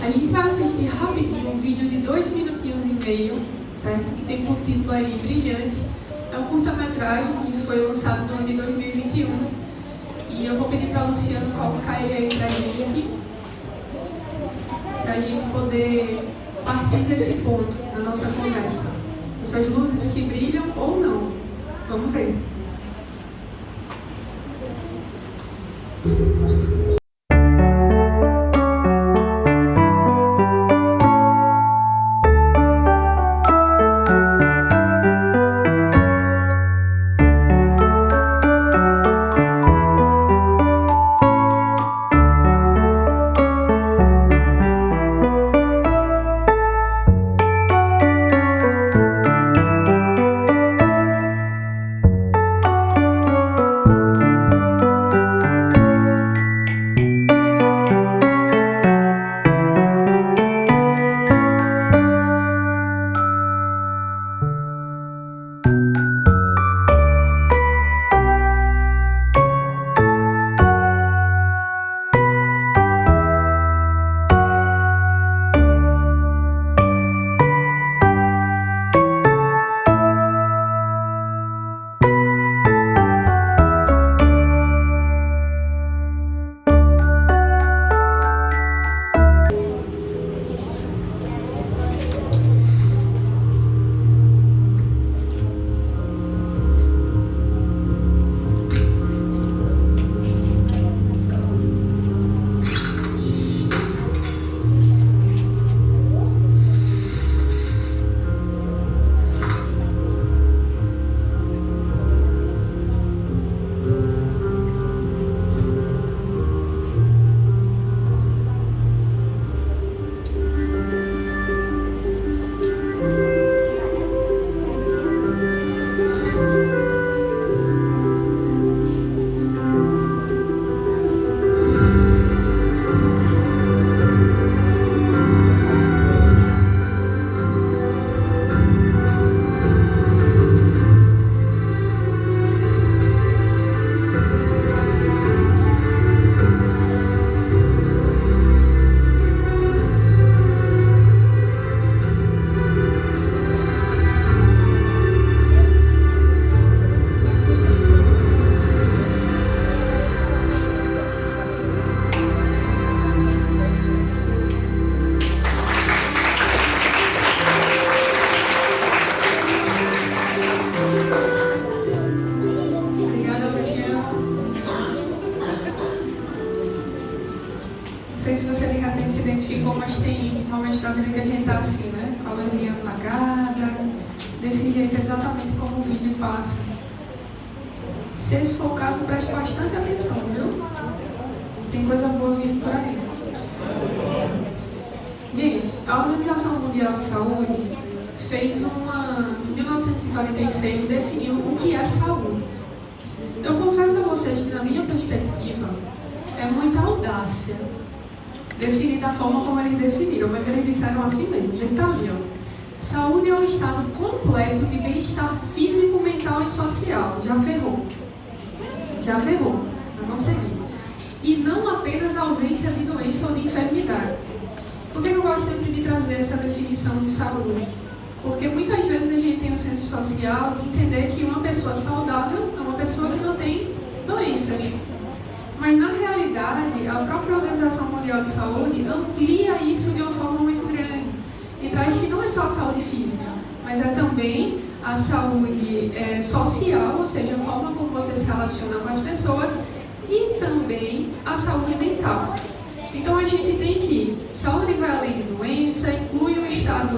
A gente vai assistir rapidinho um vídeo de 2 minutinhos e meio, certo? Que tem por título aí Brilhante. É um curta-metragem que foi lançado no ano de 2021. E eu vou pedir para o Luciano colocar ele aí para a gente poder partir desse ponto na nossa conversa. Essas luzes que brilham ou não. Vamos ver. Se esse for o caso, preste bastante atenção, viu? Tem coisa boa vindo por aí. Gente, a Organização Mundial de Saúde fez em 1946, definiu o que é saúde. Eu confesso a vocês que, na minha perspectiva, é muita audácia definir da forma como eles definiram, mas eles disseram assim mesmo, gente, tá ali, ó. Saúde é um estado completo de bem-estar físico, mental e social. Já ferrou. Já ferrou. Mas vamos seguir. E não apenas a ausência de doença ou de enfermidade. Por que eu gosto sempre de trazer essa definição de saúde? Porque muitas vezes a gente tem o senso social de entender que uma pessoa saudável é uma pessoa que não tem doenças. Mas, na realidade, a própria Organização Mundial de Saúde amplia isso de uma forma muito grande. E traz que não é só a saúde física, mas é também a saúde social, ou seja, a forma como você se relaciona com as pessoas, e também a saúde mental. Então, a gente tem que saúde vai além de doença, inclui um estado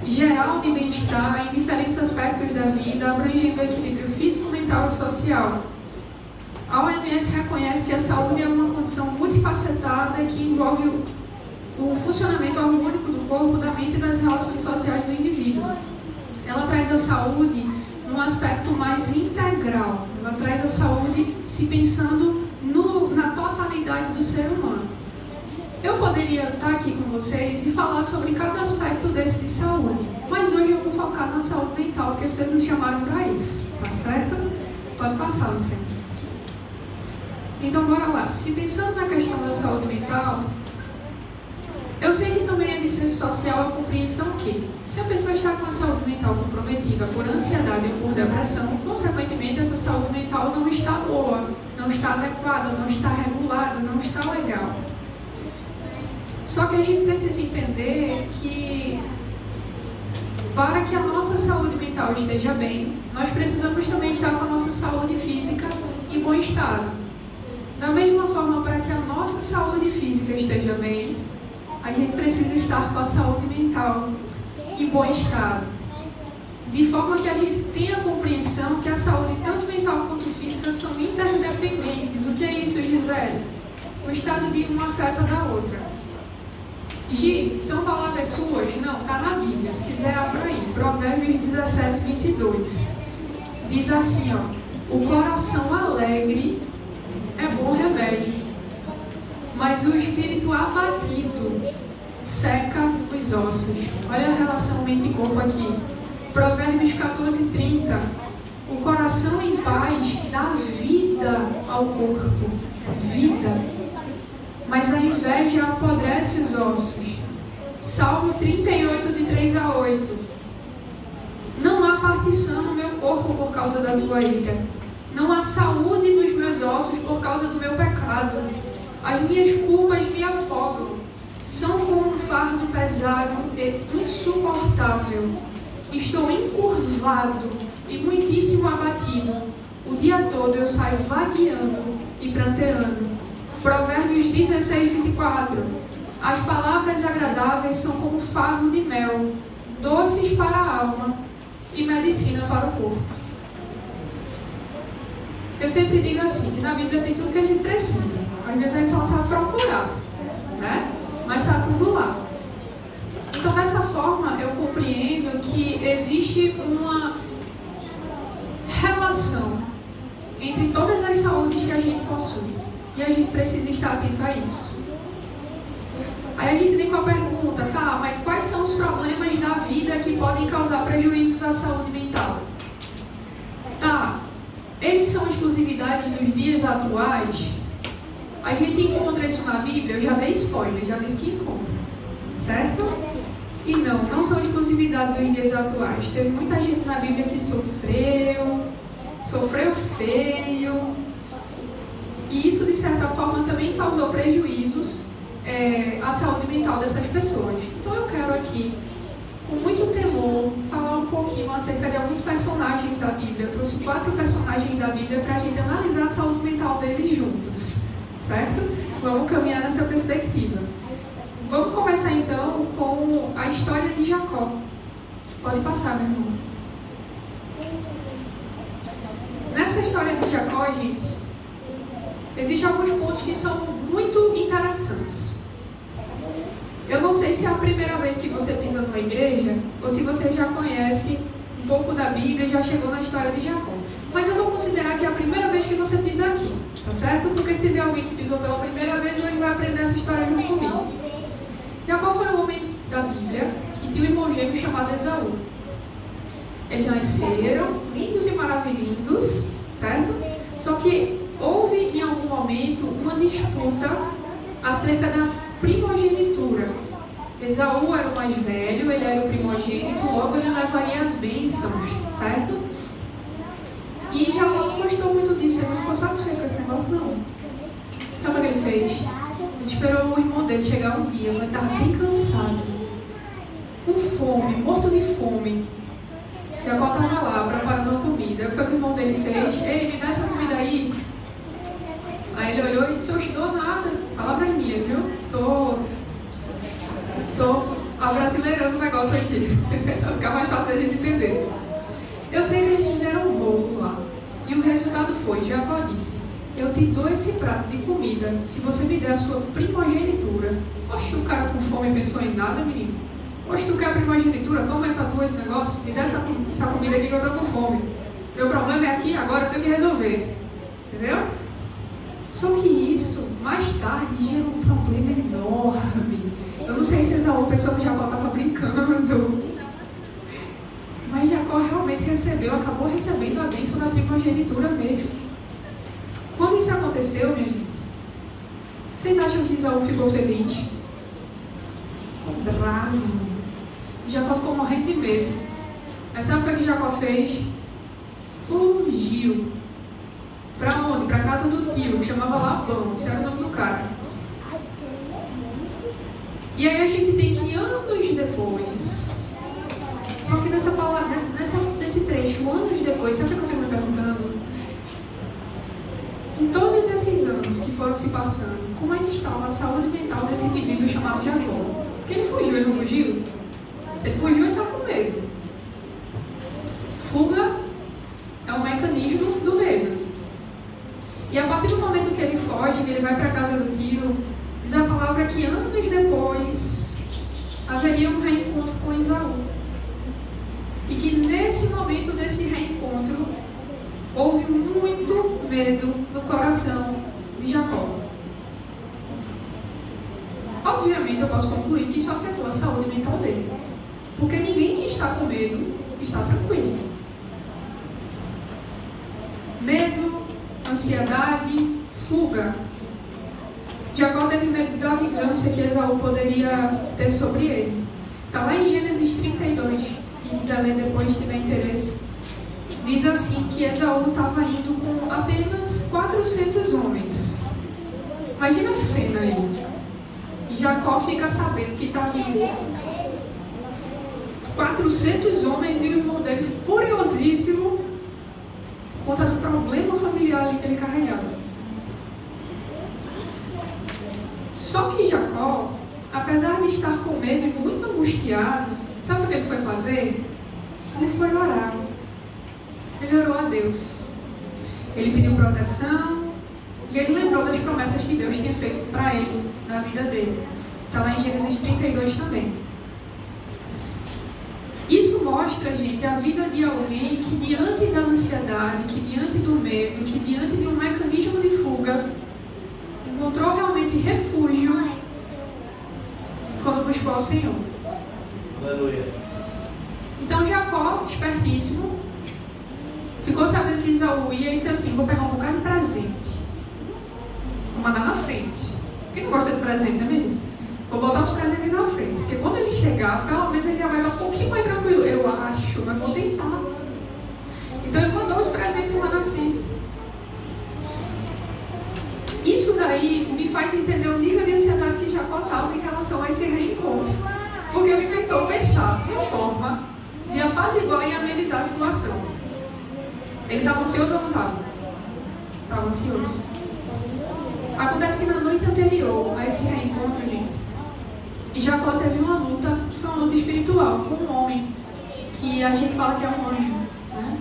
geral de bem-estar em diferentes aspectos da vida, abrangendo o equilíbrio físico, mental e social. A OMS reconhece que a saúde é uma condição multifacetada que envolve o funcionamento harmônico do corpo, da mente e das relações sociais do indivíduo. Ela traz a saúde num aspecto mais integral. Ela traz a saúde se pensando na totalidade do ser humano. Eu poderia estar aqui com vocês e falar sobre cada aspecto desse de saúde, mas hoje eu vou focar na saúde mental, porque vocês nos chamaram para isso, tá certo? Pode passar, Luciano. Então, bora lá. Se pensando na questão da saúde mental, Eu sei que também é de senso social a compreensão que, se a pessoa está com a saúde mental comprometida por ansiedade ou por depressão, consequentemente essa saúde mental não está boa, não está adequada, não está regulada, não está legal. Só que a gente precisa entender que, para que a nossa saúde mental esteja bem, nós precisamos também estar com a nossa saúde física em bom estado. Da mesma forma, para que a nossa saúde física esteja bem, a gente precisa estar com a saúde mental em bom estado. De forma que a gente tenha a compreensão que a saúde, tanto mental quanto física, são interdependentes. O que é isso, Gisele? O estado de uma afeta da outra. Gi, são palavras suas? Não, está na Bíblia. Se quiser, abra aí. Provérbios 17, 22. Diz assim, ó: o coração alegre é bom remédio, mas o espírito abatido seca os ossos. Olha a relação mente e corpo aqui. Provérbios 14, 30. O coração em paz dá vida ao corpo. Vida. Mas a inveja apodrece os ossos. Salmo 38, de 3 a 8. Não há partição no meu corpo por causa da tua ira. Não há saúde nos meus ossos por causa do meu pecado. As minhas culpas me afogam. São como um fardo pesado e insuportável. Estou encurvado e muitíssimo abatido. O dia todo eu saio vagueando e pranteando. Provérbios 16, 24. As palavras agradáveis são como favo de mel, doces para a alma e medicina para o corpo. Eu sempre digo assim, que na Bíblia tem tudo que a gente precisa. Às vezes a gente só não sabe procurar, né? Mas está tudo lá. Então, dessa forma, eu compreendo que existe uma relação entre todas as saúdes que a gente possui. E a gente precisa estar atento a isso. Aí a gente vem com a pergunta, tá, mas quais são os problemas da vida que podem causar prejuízos à saúde mental? Tá, eles são exclusividades dos dias atuais? A gente encontra isso na Bíblia, eu já dei spoiler, já disse que encontra, certo? E não são exclusividade dos dias atuais. Teve muita gente na Bíblia que sofreu feio, e isso de certa forma também causou prejuízos à saúde mental dessas pessoas. Então eu quero aqui, com muito temor, falar um pouquinho acerca de alguns personagens da Bíblia. Eu trouxe 4 personagens da Bíblia para a gente analisar a saúde mental deles juntos, certo? Vamos caminhar nessa perspectiva. Vamos começar então com a história de Jacó. Pode passar, meu irmão. Nessa história de Jacó, gente, existem alguns pontos que são muito interessantes. Eu não sei se é a primeira vez que você pisa numa igreja, ou se você já conhece um pouco da Bíblia e já chegou na história de Jacó. Mas eu vou considerar que é a primeira vez que você pisa aqui, tá certo? Porque se tiver alguém que pisou pela primeira vez, hoje vai aprender essa história junto comigo. Jacó foi um homem da Bíblia que tinha um irmão gêmeo chamado Esaú. Eles nasceram lindos e maravilhosos, certo? Só que houve em algum momento uma disputa acerca da primogenitura. Esaú era o mais velho, ele era o primogênito, logo ele levaria as bênçãos, certo? E Jacó não gostou muito disso, ele não ficou satisfeito com esse negócio, não. Sabe o que ele fez? Ele esperou o irmão dele chegar um dia, mas estava bem cansado, com fome, morto de fome. Jacó estava lá, preparando a comida. O que foi que o irmão dele fez? Ei, me dá essa comida aí. Aí ele olhou e disse, eu te dou nada. Palavras minhas, viu? Tô abrasileirando o negócio aqui. Pra ficar mais fácil da gente entender. Eu sei que eles fizeram um bolo lá. E o resultado foi, Jacó disse, eu te dou esse prato de comida se você me der a sua primogenitura. Oxe, o cara com fome pensou em nada, menino. Oxe, tu quer primogenitura? Toma aí pra tu esse negócio. Me dá essa comida aqui que eu tô com fome. Meu problema é aqui, agora eu tenho que resolver. Entendeu? Só que isso, mais tarde, gerou um problema enorme. Eu não sei se Esaú pensou que Jacó estava brincando. Mas Jacó realmente acabou recebendo a bênção da primogenitura mesmo. Quando isso aconteceu, minha gente, vocês acham que Esaú ficou feliz? ficou bravo. Jacó ficou morrendo de medo. Mas sabe o que Jacó fez? Fugiu. Para onde? Para a casa do tio, que chamava Labão, esse era o nome do cara. E aí a gente tem que anos depois, só que nessa palavra, nesse trecho, anos depois, sabe o que eu fico me perguntando? Em todos esses anos que foram se passando, como é que estava a saúde mental desse indivíduo chamado Jacó? Porque ele fugiu, ele não fugiu? Se ele fugiu, ele está com medo. Fuga é um mecanismo do medo. E a partir do momento que ele foge, que ele vai para a casa do tio, diz a palavra que anos depois haveria um reencontro com Esaú. E que nesse momento desse reencontro houve muito medo no coração de Jacó. Obviamente eu posso concluir que isso afetou a saúde mental dele. Porque ninguém que está com medo está tranquilo. Medo, ansiedade, fuga. Jacó teve medo da vingança que Esaú poderia ter sobre ele. Está lá em Gênesis 32. Quem quiser ler depois, tiver interesse. Diz assim que Esaú estava indo com apenas 400 homens. Imagina a cena aí. Jacó fica sabendo que está vindo 400 homens e o irmão dele furiosíssimo por conta do problema familiar ali que ele carregava. Só que Jacó, apesar de estar com medo e muito angustiado, sabe o que ele foi fazer? Ele foi orar. Ele orou a Deus. Ele pediu proteção e ele lembrou das promessas que Deus tinha feito para ele na vida dele. Está lá em Gênesis 32 também. Isso mostra, gente, a vida de alguém que diante da ansiedade, que diante do medo, que diante de um mecanismo de fuga, encontrou realmente refúgio quando buscou ao Senhor. Aleluia. Então Jacó, espertíssimo, ficou sabendo que Esaú ia e disse assim: vou pegar um bocado de presente, vou mandar na frente. Quem não gosta de presente, né, minha gente? Vou botar os presentes na frente, porque quando ele chegar, pelo menos ele já vai estar um pouquinho mais tranquilo, eu acho, mas vou tentar. Então ele mandou os presentes lá na frente. Isso daí me faz entender o nível de ansiedade que Jacó estava em relação a esse reencontro. Porque ele tentou pensar uma forma de apaziguar e amenizar a situação. Ele estava ansioso ou não estava? Estava ansioso. Acontece que na noite anterior a esse reencontro, gente, Jacó teve uma luta, que foi uma luta espiritual, com um homem, que a gente fala que é um anjo, né?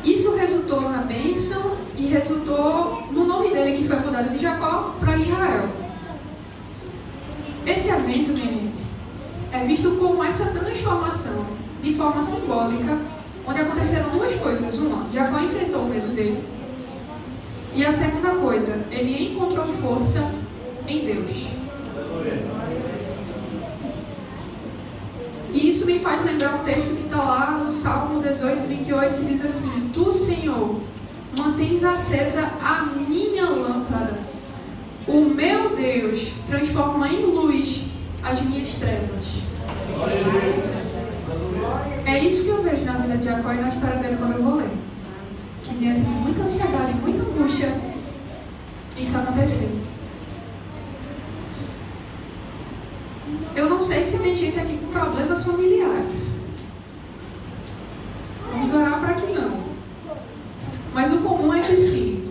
Isso resultou na bênção e resultou no nome dele, que foi mudado de Jacó para Israel. Esse evento, minha gente, é visto como essa transformação, de forma simbólica, onde aconteceram duas coisas. Uma, Jacó enfrentou o medo dele. E a segunda coisa, ele encontrou força em Deus. E isso me faz lembrar um texto que está lá no Salmo 18, 28, que diz assim: Tu, Senhor, mantens acesa a minha lâmpada. O meu Deus transforma em luz as minhas trevas. É isso que eu vejo na vida de Jacó e na história dele quando eu vou ler. Que diante de muita ansiedade, muita angústia, isso aconteceu. Eu não sei se tem gente aqui com problemas familiares. Vamos orar para que não. Mas o comum é que sim.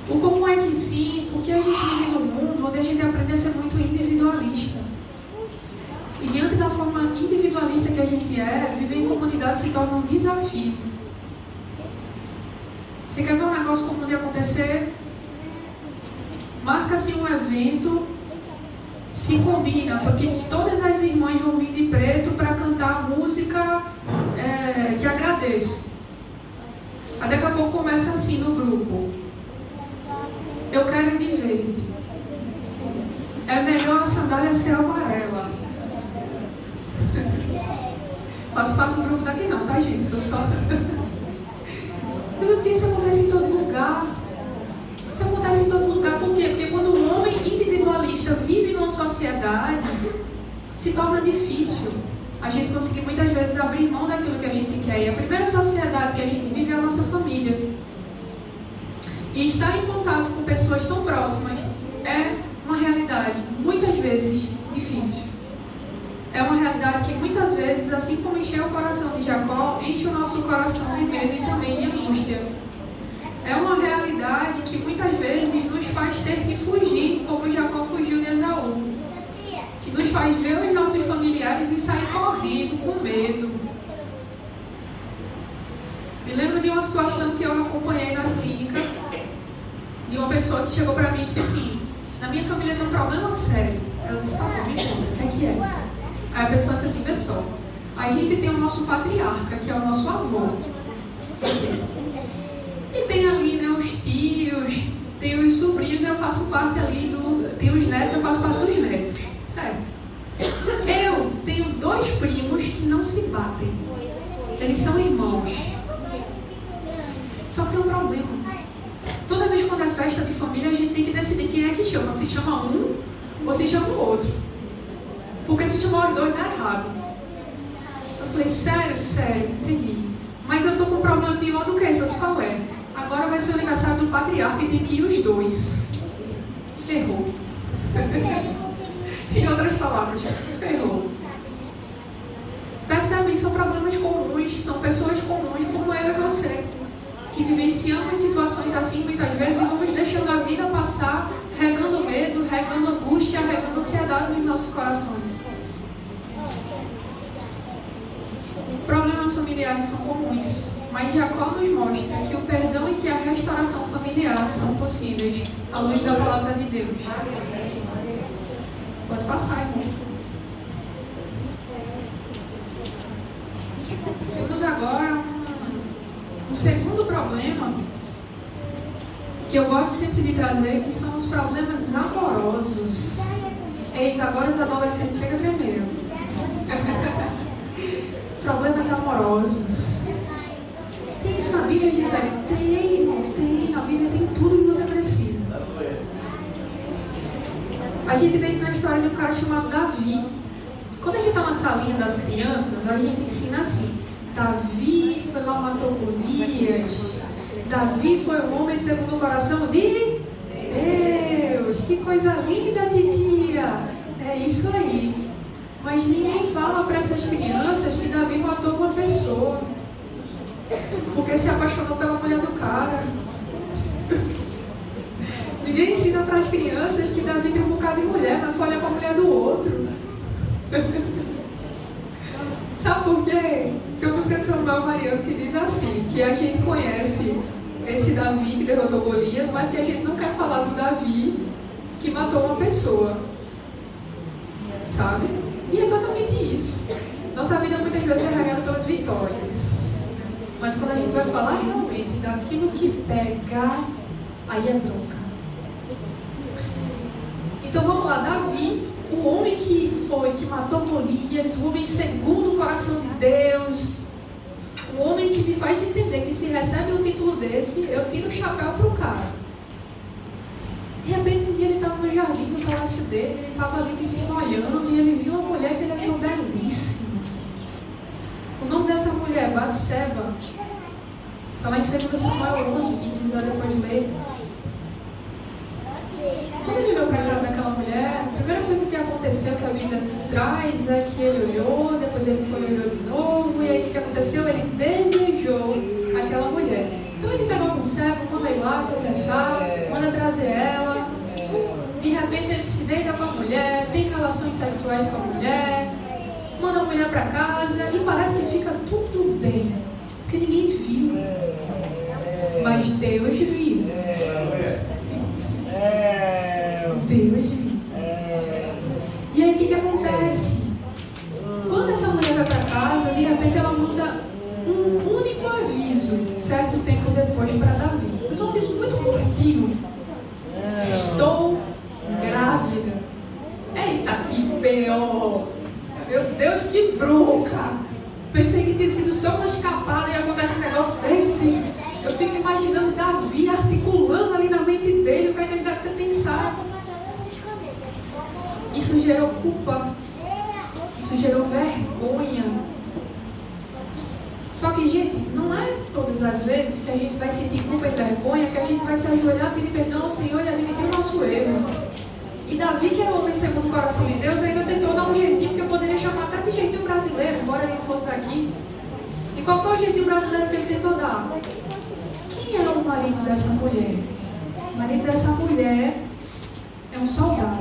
O comum é que sim, porque a gente vive num mundo onde a gente aprende a ser muito individualista. E diante da forma individualista que a gente é, viver em comunidade se torna um desafio. Você quer ver um negócio comum de acontecer? Marca-se um evento, se combina, porque todas as irmãs vão vir de preto para cantar a música Te Agradeço. Aí daqui a pouco começa assim no grupo: eu quero ir de verde. É melhor a sandália ser amarela. Faço parte do grupo daqui não, tá, gente? Tô só... Mas o que isso acontece em todo lugar? Isso acontece em todo lugar. Por quê? Porque quando o homem individualmente se torna difícil a gente conseguir muitas vezes abrir mão daquilo que a gente quer. E a primeira sociedade que a gente vive é a nossa família. E estar em contato com pessoas tão próximas é uma realidade, muitas vezes, difícil. É uma realidade que muitas vezes, assim como encheu o coração de Jacó, enche o nosso coração de medo e também de angústia. É uma realidade que muitas vezes nos faz ter que fugir, como Jacó fugiu de Esaú. Que nos faz ver os nossos familiares e sair correndo, com medo. Me lembro de uma situação que eu acompanhei na clínica, de uma pessoa que chegou para mim e disse assim: na minha família tem um problema sério. Eu disse: tá bom, me conta, o que é? Aí a pessoa disse assim: pessoal, a gente tem o nosso patriarca, que é o nosso avô. E tem ali, né, os tios, tem os sobrinhos, eu faço parte ali tem os netos, eu faço parte dos netos. Certo? Eu tenho 2 primos que não se batem. Eles são irmãos. Só que tem um problema. Toda vez quando é festa de família, a gente tem que decidir quem é que chama. Se chama um ou se chama o outro. Porque se chamar os 2 dá errado. Eu falei: sério, entendi. Mas eu tô com um problema pior do que esse. Eu disse: qual é? Agora vai ser o aniversário do patriarca e tem que ir os 2. Ferrou. Em outras palavras, ferrou. Percebem, são problemas comuns, são pessoas comuns como eu e você, que vivenciamos situações assim muitas vezes e vamos deixando a vida passar, regando medo, regando angústia, regando ansiedade nos nossos corações. Problemas familiares são comuns, mas Jacó nos mostra que o perdão e que a restauração familiar são possíveis à luz da palavra de Deus. Pode passar, irmão. Temos agora um segundo problema que eu gosto sempre de trazer, que são os problemas amorosos. Eita, agora os adolescentes chegam primeiro. Problemas amorosos. Tem isso na Bíblia, Gisele? Tem, irmão, tem. Na Bíblia tem tudo que você precisa. A gente vê isso na história de um cara chamado Davi. Quando a gente está na salinha das crianças, a gente ensina assim: Davi foi lá, matou Golias. Davi foi o homem segundo o coração de Deus. Que coisa linda, titia. É isso aí. Mas ninguém fala para essas crianças que Davi matou uma pessoa porque se apaixonou pela mulher do cara. Ninguém ensina para as crianças que Davi tem um bocado de mulher, mas foi olhar para a mulher do outro. Sabe por quê? Tem uma música de Samuel Mariano que diz assim, que a gente conhece esse Davi que derrotou Golias, mas que a gente não quer falar do Davi que matou uma pessoa. Sabe? E é exatamente isso. Nossa vida muitas vezes é regada pelas vitórias. Mas quando a gente vai falar realmente daquilo que pega, aí é bronca. Então vamos lá, Davi, o homem que matou Golias, o homem segundo o coração de Deus, o homem que me faz entender que se recebe um título desse, eu tiro o chapéu pro cara. De repente um dia ele estava no jardim do palácio dele, ele estava ali de cima olhando e ele viu uma mulher que ele achou belíssima. O nome dessa mulher é Batseba. Está lá em 2 Samuel 11, quem quiser depois ler. Quando ele olhou para a cara daquela mulher, a primeira coisa que aconteceu, que a Bíblia traz, é que ele olhou, depois ele foi e olhou de novo, e aí o que aconteceu? Ele desejou aquela mulher. Então ele pegou um servo, manda ir lá conversar, manda trazer ela. De repente ele se deita com a mulher, tem relações sexuais com a mulher, manda a mulher para casa e parece que fica tudo bem, porque ninguém viu. Mas Deus viu. Deus viu. E aí o que acontece? Quando essa mulher vai para casa, de repente ela manda um único aviso, certo tempo depois, para Davi. Mas um aviso muito curtinho. Estou grávida. Eita, que B.O. Meu Deus, que bronca. Pensei que tinha sido só uma escapada e acontece um negócio desse. Eu fico imaginando Davi articulando ali na mente dele o que ele deve ter pensado. Isso gerou culpa. Isso gerou vergonha. Só que, gente, não é todas as vezes que a gente vai sentir culpa e vergonha, que a gente vai se ajoelhar, pedir perdão ao Senhor e admitir o nosso erro. E Davi, que era o homem segundo o coração de Deus, ainda tentou dar um jeitinho que eu poderia chamar até de jeitinho brasileiro, embora ele não fosse daqui. E qual foi o jeitinho brasileiro que ele tentou dar? Quem é o marido dessa mulher? O marido dessa mulher é um soldado.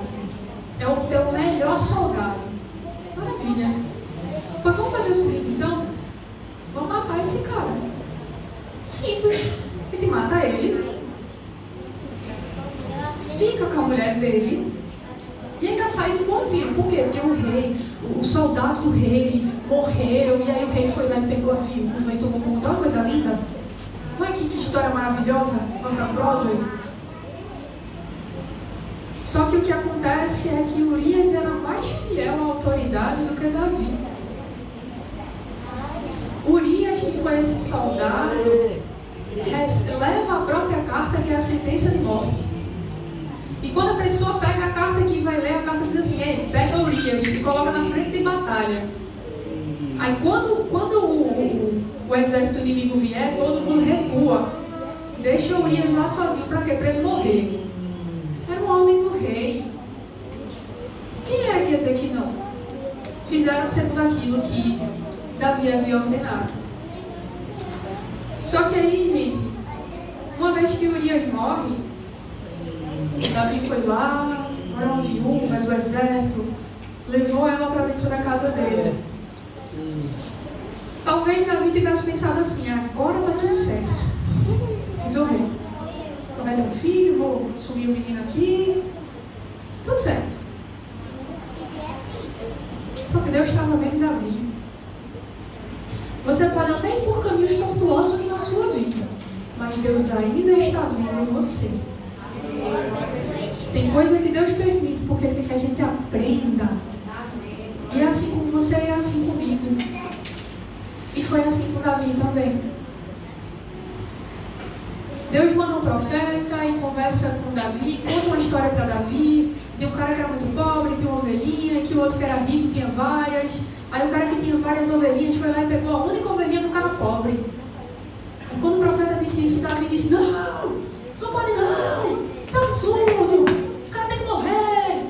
É o teu melhor soldado. Maravilha. Pois vamos fazer o seguinte, então. Vamos matar esse cara. Simples. A gente mata ele. Fica com a mulher dele. E ainda sai de bonzinho. Por quê? Porque o rei, o soldado do rei morreu. E aí o rei foi lá e pegou a viúva e tomou conta. Olha uma coisa linda. Olha que história maravilhosa. Gosta da Broadway. Só que o que acontece é que Urias era mais fiel à autoridade do que Davi. Urias, que foi esse soldado, leva a própria carta, que é a sentença de morte. E quando a pessoa pega a carta que vai ler, a carta diz assim: ei, pega Urias e coloca na frente de batalha. Aí quando o exército inimigo vier, todo mundo recua. Deixa Urias lá sozinho. Para quê? Para ele morrer. Era uma ordem do rei. Quem era que ia dizer que não? Fizeram segundo aquilo que Davi havia ordenado. Só que aí, gente, uma vez que Urias morre, Davi foi lá, agora é uma viúva do exército, levou ela para dentro da casa dele. Talvez Davi tivesse pensado assim: agora está tudo certo. Resolveu. Vai ter um filho, vou assumir o menino aqui. Tudo certo. Só que Deus estava vendo Davi. Você pode até ir por caminhos tortuosos na sua vida, mas Deus ainda está vendo você. Tem coisa que Deus permite porque Ele quer que a gente aprenda. E é assim com você e é assim comigo. E foi assim com Davi também. Deus manda um profeta e conversa com Davi, conta uma história para Davi, de um cara que era muito pobre, tinha uma ovelhinha, e que o outro que era rico tinha várias. Aí o cara que tinha várias ovelhinhas foi lá e pegou a única ovelhinha do cara pobre. E quando o profeta disse isso, Davi disse: não, não pode não, isso é absurdo, esse cara tem que morrer.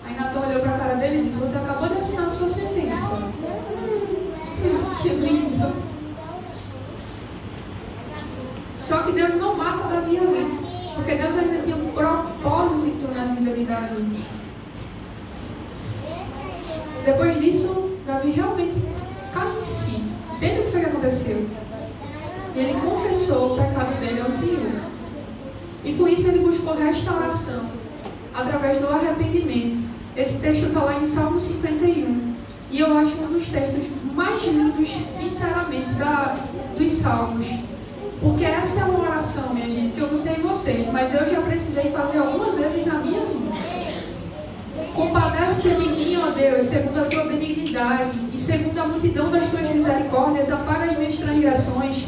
Aí Natan olhou para a cara dele e disse: você acabou de assinar a sua sentença. Que lindo. Só que Deus não mata Davi ali, porque Deus ainda tinha um propósito na vida de Davi. Depois disso, Davi realmente caiu em si. Entende o que foi que aconteceu? E ele confessou o pecado dele ao Senhor. E por isso ele buscou restauração, através do arrependimento. Esse texto está lá em Salmo 51. E eu acho um dos textos mais lindos, sinceramente, dos Salmos. Porque essa é uma oração, minha gente, que eu não sei vocês, mas eu já precisei fazer algumas vezes na minha vida. Compadece-te de mim, ó Deus, segundo a tua benignidade, e segundo a multidão das tuas misericórdias, apaga as minhas transgressões,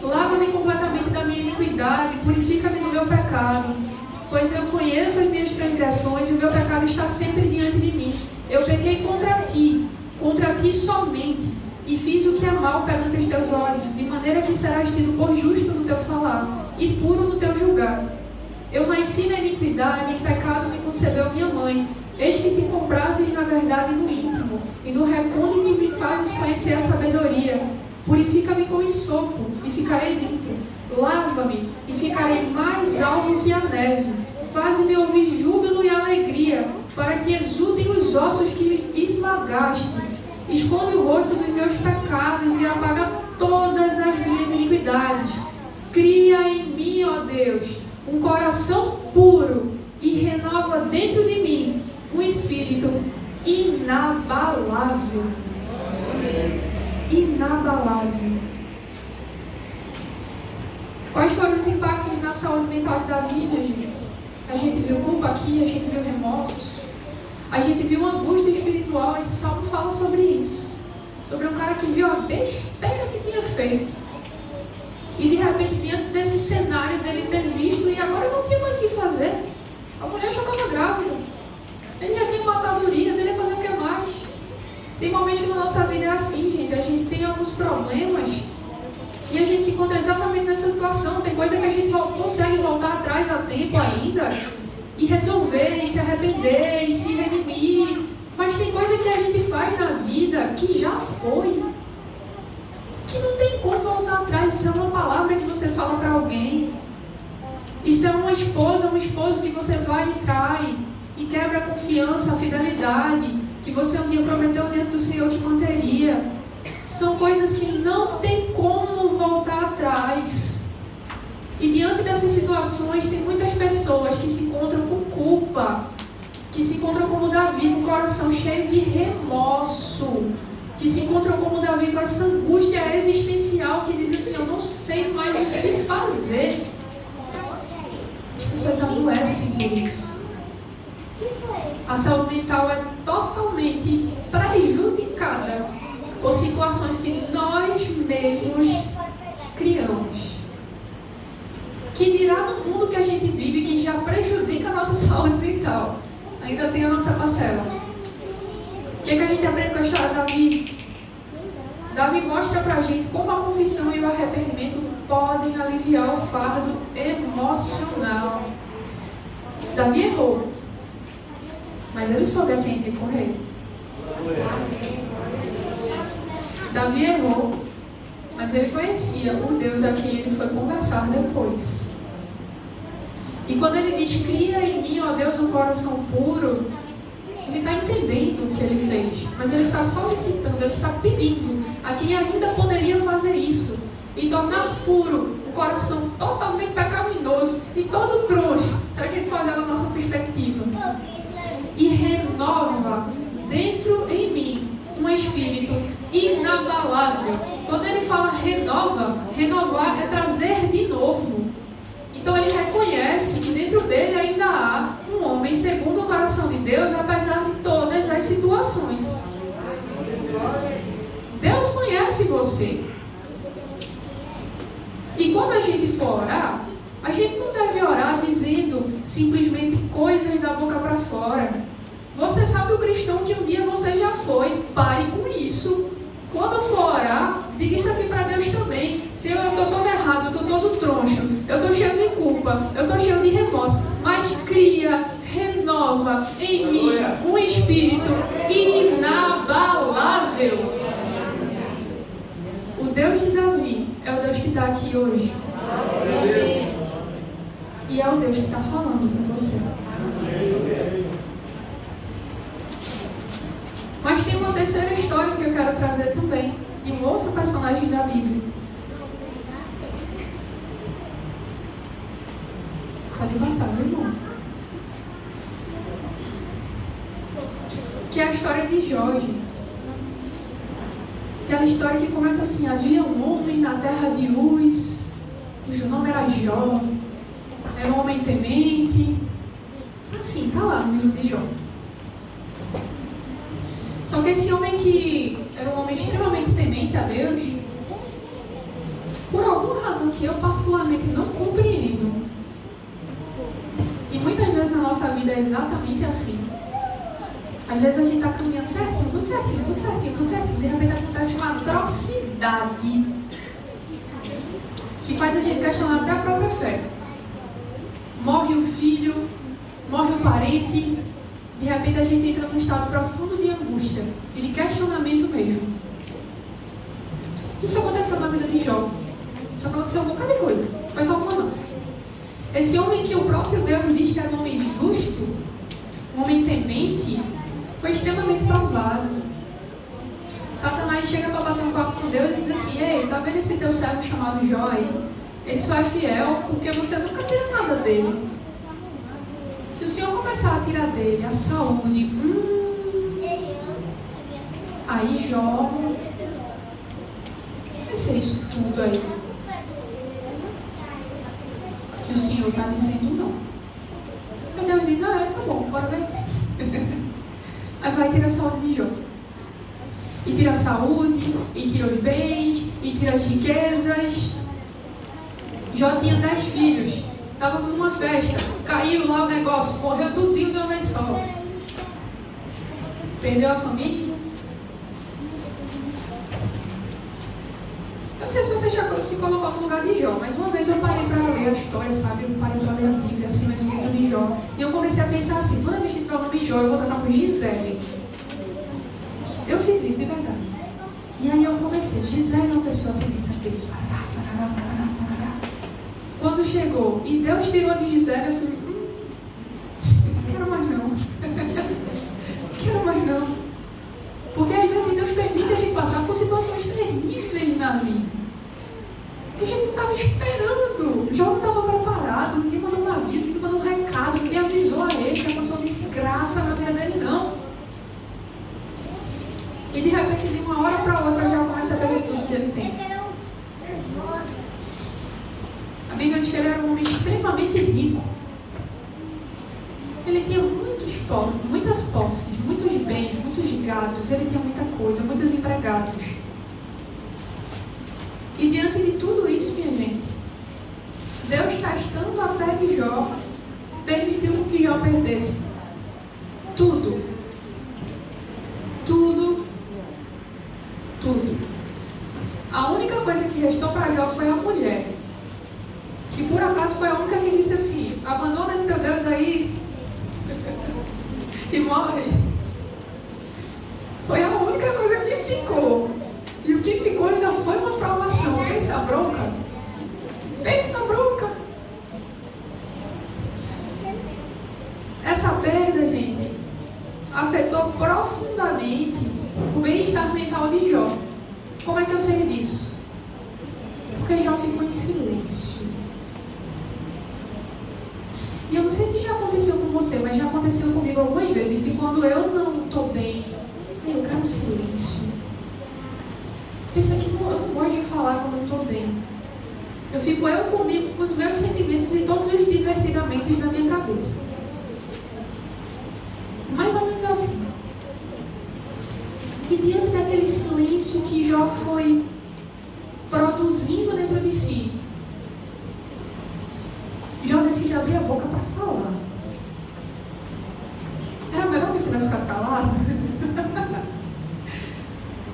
lava-me completamente da minha iniquidade, purifica-me do meu pecado, pois eu conheço as minhas transgressões e o meu pecado está sempre diante de mim. Eu pequei contra ti somente, e fiz o que é mal perante os teus olhos, de maneira que serás tido por justo no teu falar, e puro no teu julgar. Eu nasci na iniquidade, em pecado me concebeu minha mãe. Eis que te comprazes na verdade e no íntimo, e no recôndito me fazes conhecer a sabedoria. Purifica-me com esopo, e ficarei limpo. Lava-me, e ficarei mais alvo que a neve. Faze-me ouvir júbilo e alegria, para que exultem os ossos que me esmagaste. Esconde o rosto dos meus pecados e apaga todas as minhas iniquidades. Cria em mim, ó Deus, um coração puro e renova dentro de mim um espírito inabalável. Inabalável. Quais foram os impactos na saúde mental de Davi, minha gente? A gente viu culpa aqui, a gente viu remorso, a gente viu uma angústia espiritual. Esse salmo fala sobre isso, sobre um cara que viu a besteira que tinha feito, e de repente, diante desse cenário dele ter visto, e agora não tinha mais o que fazer. A mulher já estava grávida, ele já tinha matado Urias, ele ia fazer o que mais? Tem momentos que na nossa vida é assim, gente. A gente tem alguns problemas e a gente se encontra exatamente nessa situação. Tem coisa que a gente consegue voltar atrás a tempo ainda e resolver, e se arrepender, e se redimir. Mas tem coisa que a gente faz na vida que já foi, que não tem como voltar atrás. Isso é uma palavra que você fala para alguém. Isso é uma esposa, um esposo que você vai e trai e quebra a confiança, a fidelidade que você um dia prometeu diante do Senhor que manteria. São coisas que não tem como voltar atrás. E diante dessas situações, tem muitas pessoas que se encontram com culpa, que se encontram como Davi, com o coração cheio de remorso, que se encontram como Davi com essa angústia existencial, que diz assim: eu não sei mais o que fazer. As pessoas adoecem por isso. A saúde mental é totalmente prejudicada por situações que nós mesmos criamos. Que dirá no mundo que a gente vive, que já prejudica a nossa saúde mental, ainda tem a nossa parcela. O que a gente aprende com a história de Davi? Davi mostra pra gente como a confissão e o arrependimento podem aliviar o fardo emocional. Davi errou, mas ele soube a quem recorrer. Davi errou, mas ele conhecia o Deus a quem ele foi conversar depois. E quando ele diz: cria em mim, ó Deus, um coração puro, ele está entendendo o que ele fez, mas ele está solicitando, ele está pedindo a quem ainda poderia fazer isso e tornar puro o coração totalmente pecaminoso e todo troncho, se a gente for olhar na nossa perspectiva, e renova dentro em mim um espírito inabalável. Quando ele fala renova, renovar é trazer de novo. Então ele reconhece que dentro dele ainda há um homem segundo o coração de Deus, apesar de todas as situações. Deus conhece você. E quando a gente for orar, a gente não deve orar dizendo simplesmente coisas da boca para fora. Você sabe o cristão que um dia você já foi. Pare com isso. Quando for orar, diga isso aqui para Deus também. Senhor, eu estou todo errado, eu estou todo troncho, eu estou cheio de culpa, eu estou cheio de remorso, mas cria, renova em mim um espírito inabalável. O Deus de Davi é o Deus que está aqui hoje. E é o Deus que está falando com você. Mas tem uma terceira história que eu quero trazer também, de um outro personagem da Bíblia. Pode passar, meu irmão. Que é a história de Jó, gente. Aquela história que começa assim: havia um homem na terra de Uz, cujo nome era Jó. Era um homem temente. Assim, tá lá no livro de Jó. Só que esse homem, que era um homem extremamente temente a Deus, por alguma razão que eu particularmente não compreendo, e muitas vezes na nossa vida é exatamente assim. Às vezes a gente está caminhando certinho, tudo certinho, tudo certinho, tudo certinho. De repente acontece uma atrocidade que faz a gente questionar até a própria fé. Morre o filho, morre o parente. De repente a gente entra num estado profundo de angústia e de questionamento mesmo. Isso aconteceu na vida de Jó. Só que aconteceu um bocado de coisa. Foi só uma não. Esse homem que o próprio Deus diz que era um homem justo, um homem temente, foi extremamente provado. Satanás chega para bater um papo com Deus e diz assim: ei, tá vendo esse teu servo chamado Jó aí? Ele só é fiel porque você nunca tira nada dele. Se o Senhor começar a tirar dele a saúde, aí Jó vai ser isso tudo aí que o Senhor está dizendo não. Aí Deus diz: tá bom, bora ver. Aí vai tirar a saúde de Jó. E tira a saúde, e tira os bens, e tira as riquezas. Jó tinha 10 filhos. Estava numa festa, caiu lá o negócio, morreu tudinho de uma vez só. Perdeu a família, se colocou no lugar de Jó, mas uma vez eu parei para ler a história, sabe? Eu parei para ler a Bíblia, assim, no livro de Jó. E eu comecei a pensar assim, toda vez que tiver o nome Jó, eu vou trocar por Gisele. Eu fiz isso, de verdade. E aí eu comecei, Gisele é uma pessoa bonita, Deus, parará. Quando chegou e Deus tirou de Gisele, eu falei, não quero mais não. Quero mais não. Porque às vezes Deus permite a gente passar por situações terríveis na vida. Que a gente não estava esperando. Já não estava preparado, ninguém mandou um aviso, ninguém mandou um recado, ninguém avisou a ele que aconteceu desgraça na vida dele, não. E de repente, de uma hora para outra, já começa a perder tudo que ele tem. A Bíblia diz que ele era um homem extremamente rico. Ele tinha muitas posses, muitos bens, muitos gados, ele tinha muita coisa, muitos empregados. E diante de tudo isso, minha gente, Deus, testando a fé de Jó, permitiu que Jó perdesse tudo. Tudo. A única coisa que restou para Jó foi a mulher. Que por acaso foi a única que disse assim, abandona esse teu Deus aí e morre. Foi a única coisa que ficou. E o que ficou ainda foi uma provação. Pensa na bronca. Pensa na bronca. Essa perda, gente, afetou profundamente o bem-estar mental de Jó. Como é que eu sei disso? Porque Jó ficou em silêncio. E eu não sei se já aconteceu com você, mas já aconteceu comigo algumas vezes. De quando eu não estou bem, eu quero um silêncio. Pensa que eu não gosto de falar quando eu estou bem. Eu fico eu comigo, com os meus sentimentos e todos os divertidamente na minha cabeça. Mais ou menos assim. E diante daquele silêncio que Jó foi produzindo dentro de si, Jó decide abrir a boca para falar. Era melhor que ele tivesse ficado calado.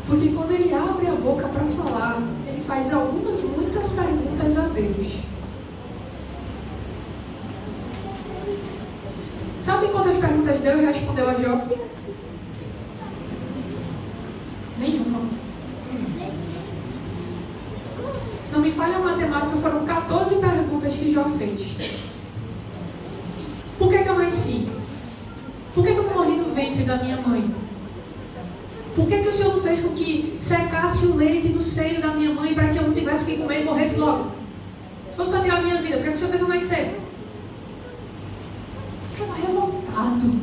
Porque quando ele abre a boca para falar, ele faz muitas perguntas a Deus. Sabe quantas perguntas Deus respondeu a Jó? Nenhuma. Se não me falha a matemática, foram 14 perguntas que Jó fez. Por que eu nasci? Por que eu morri no ventre da minha mãe? Por que o Senhor não fez com que secasse o leite no seio da minha mãe para que eu não tivesse o que comer e morresse logo? Se fosse para tirar a minha vida, por que o Senhor fez eu nascer? Ele estava revoltado.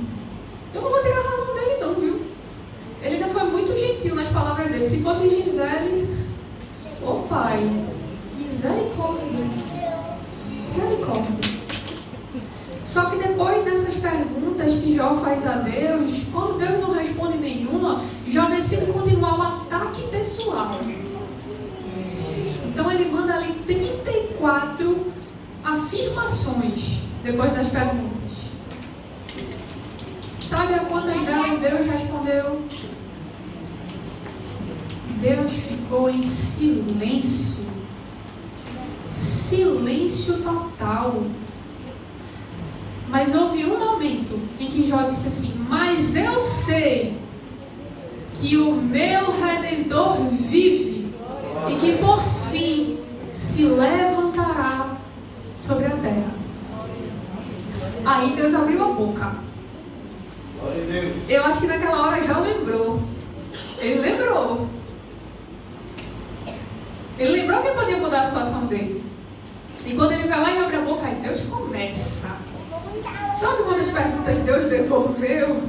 Eu não vou tirar a razão dele não, viu? Ele ainda foi muito gentil nas palavras dele. Se fosse Gisele, ô pai, misericórdia. Só que depois dessas perguntas que Jó faz a Deus, quando Deus não responde nenhuma, Jó decide continuar o ataque pessoal. Então ele manda ali 34 afirmações depois das perguntas. Sabe a quantas delas Deus respondeu? Deus ficou em silêncio. Silêncio total. Mas houve um momento em que Jó disse assim: mas eu sei que o meu Redentor vive e que por fim se levantará sobre a terra. Aí Deus abriu a boca. Eu acho que naquela hora já lembrou. Ele lembrou que podia mudar a situação dele. E quando ele vai lá e abre a boca, aí Deus começa. Sabe quantas perguntas Deus devolveu?